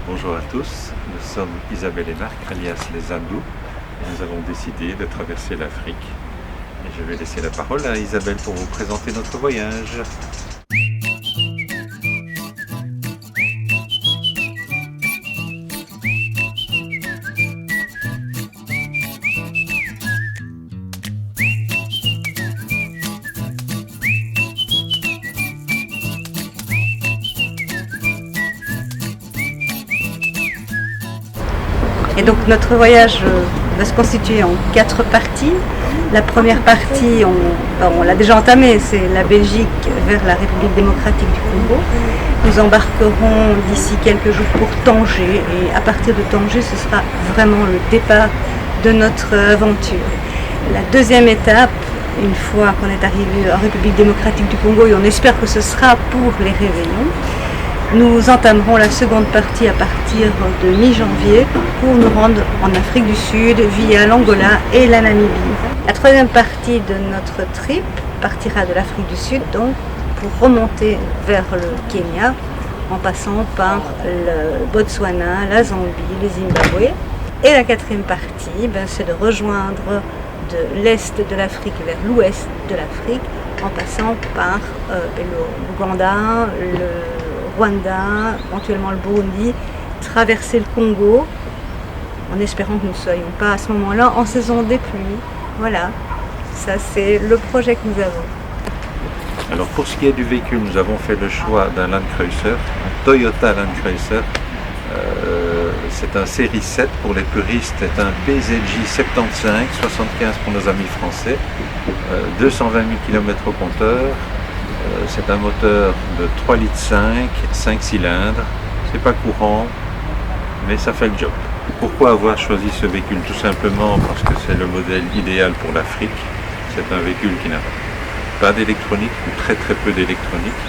Bonjour à tous, nous sommes Isabelle et Marc, alias les Andous, et nous avons décidé de traverser l'Afrique. Et je vais laisser la parole à Isabelle pour vous présenter notre voyage. Et donc notre voyage va se constituer en 4 parties. La première partie, on l'a déjà entamée, c'est la Belgique vers la République démocratique du Congo. Nous embarquerons d'ici quelques jours pour Tanger et à partir de Tanger, ce sera vraiment le départ de notre aventure. La deuxième étape, une fois qu'on est arrivé en République démocratique du Congo, et on espère que ce sera pour les réveillons, nous entamerons la seconde partie à partir de mi-janvier pour nous rendre en Afrique du Sud via l'Angola et la Namibie. La troisième partie de notre trip partira de l'Afrique du Sud donc pour remonter vers le Kenya en passant par le Botswana, la Zambie, le Zimbabwe. Et la quatrième partie, c'est de rejoindre de l'est de l'Afrique vers l'ouest de l'Afrique en passant par l'Ouganda, le Rwanda, éventuellement le Burundi, traverser le Congo, en espérant que nous ne soyons pas à ce moment-là en saison des pluies. Voilà, ça c'est le projet que nous avons. Alors pour ce qui est du véhicule, nous avons fait le choix d'un Land Cruiser, un Toyota Land Cruiser. C'est un série 7 pour les puristes, c'est un PZJ 75, 75 pour nos amis français, 220 000 km au compteur. C'est un moteur de 3,5 litres, 5 cylindres, c'est pas courant, mais ça fait le job. Pourquoi avoir choisi ce véhicule? Tout simplement parce que c'est le modèle idéal pour l'Afrique. C'est un véhicule qui n'a pas d'électronique, ou très peu d'électronique,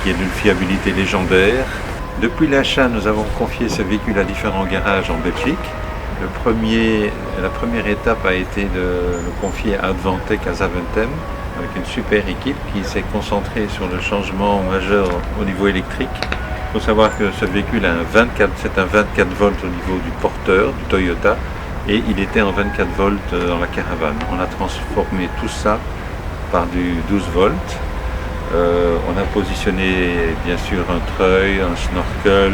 qui est d'une fiabilité légendaire. Depuis l'achat, nous avons confié ce véhicule à différents garages en Belgique. La première étape a été de le confier à Advantech à Zaventem, avec une super équipe qui s'est concentrée sur le changement majeur au niveau électrique. Il faut savoir que ce véhicule c'est un 24 volts au niveau du porteur, du Toyota, et il était en 24 volts dans la caravane. On a transformé tout ça par du 12 volts. On a positionné bien sûr un treuil, un snorkel,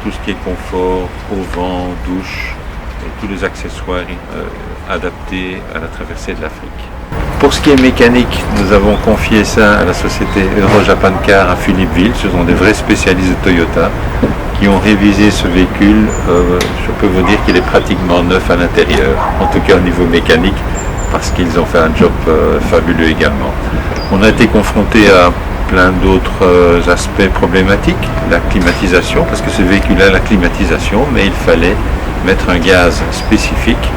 tout ce qui est confort, au vent, douche, et tous les accessoires adaptés à la traversée de l'Afrique. Pour ce qui est mécanique, nous avons confié ça à la société Euro Japan Car à Philippeville. Ce sont des vrais spécialistes de Toyota qui ont révisé ce véhicule. Je peux vous dire qu'il est pratiquement neuf à l'intérieur, en tout cas au niveau mécanique, parce qu'ils ont fait un job fabuleux également. On a été confronté à plein d'autres aspects problématiques, la climatisation, parce que ce véhicule a la climatisation, mais il fallait mettre un gaz spécifique.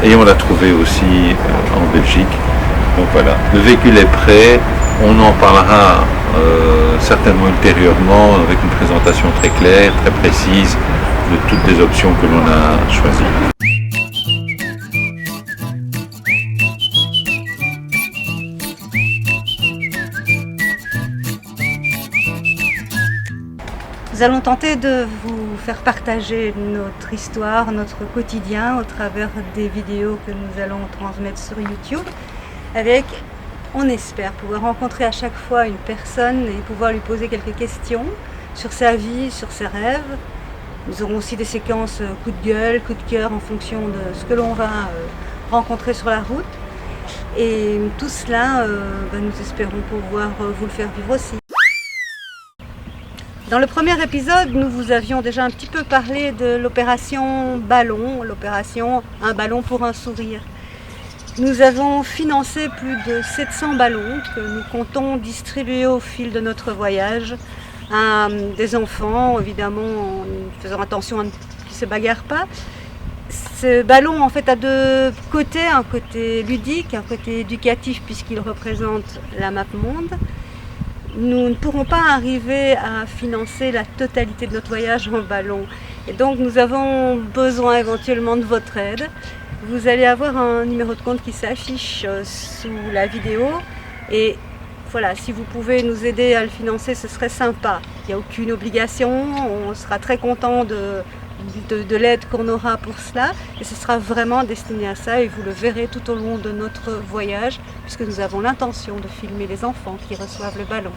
Et on l'a trouvé aussi en Belgique. Donc voilà, le véhicule est prêt, on en parlera certainement ultérieurement avec une présentation très claire, très précise de toutes les options que l'on a choisies. Nous allons tenter de vous faire partager notre histoire, notre quotidien au travers des vidéos que nous allons transmettre sur YouTube avec, on espère, pouvoir rencontrer à chaque fois une personne et pouvoir lui poser quelques questions sur sa vie, sur ses rêves. Nous aurons aussi des séquences coup de gueule, coup de cœur en fonction de ce que l'on va rencontrer sur la route. Et tout cela, nous espérons pouvoir vous le faire vivre aussi. Dans le premier épisode, nous vous avions déjà un petit peu parlé de l'opération Ballon, l'opération Un ballon pour un sourire. Nous avons financé plus de 700 ballons que nous comptons distribuer au fil de notre voyage à des enfants, évidemment en faisant attention à ne qu'ils ne se bagarrent pas. Ce ballon en fait a deux côtés, un côté ludique, un côté éducatif puisqu'il représente la map monde. Nous ne pourrons pas arriver à financer la totalité de notre voyage en ballon. Et donc nous avons besoin éventuellement de votre aide. Vous allez avoir un numéro de compte qui s'affiche sous la vidéo et voilà, si vous pouvez nous aider à le financer, ce serait sympa. Il n'y a aucune obligation, on sera très content de l'aide qu'on aura pour cela. Et ce sera vraiment destiné à ça et vous le verrez tout au long de notre voyage puisque nous avons l'intention de filmer les enfants qui reçoivent le ballon.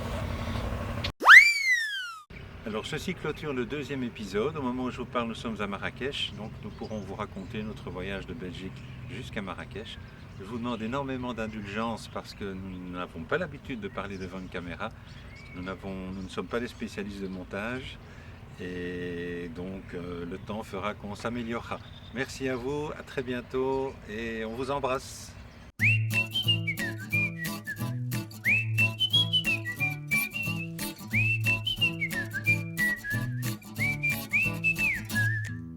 Alors ceci clôture le deuxième épisode. Au moment où je vous parle, nous sommes à Marrakech, donc nous pourrons vous raconter notre voyage de Belgique jusqu'à Marrakech. Je vous demande énormément d'indulgence parce que nous n'avons pas l'habitude de parler devant une caméra. Nous ne sommes pas des spécialistes de montage et donc le temps fera qu'on s'améliorera. Merci à vous, à très bientôt et on vous embrasse.